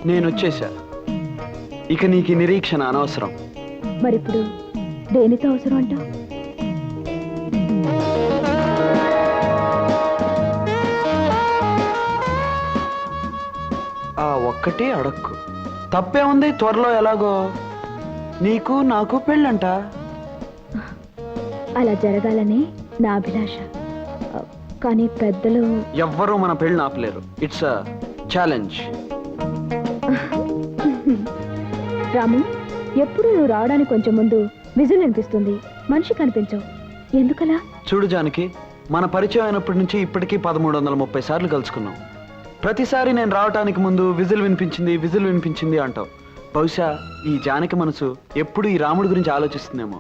నేను వచ్చేసా. ఇక నీకు ఈ నిరీక్షణ అనవసరం. మరిప్పుడు దేనితో అవసరం అంటావు? ఆ ఒక్కటి అడక్కు. తప్పే ఉంది. త్వరలో ఎలాగో నీకు నాకు పెళ్ళంట. అలా జరగాలని నా అభిలాష. కానీ పెద్దలు ఎవ్వరూ మన పెళ్ళి ఆపలేరు. It's a challenge. రాము, ఎప్పుడు నువ్వు రావడానికి కొంచెం ముందు విజిల్ అనిపిస్తుంది, మనిషి కనిపించవు. ఎందుకలా? చూడు జానకి, మన పరిచయం అయినప్పటి నుంచి ఇప్పటికీ 1330 సార్లు కలుసుకున్నాం. ప్రతిసారి నేను రావటానికి ముందు విజిల్ వినిపించింది అంటావు. బహుశా ఈ జానకి మనసు ఎప్పుడు ఈ రాముడి గురించి ఆలోచిస్తుందేమో.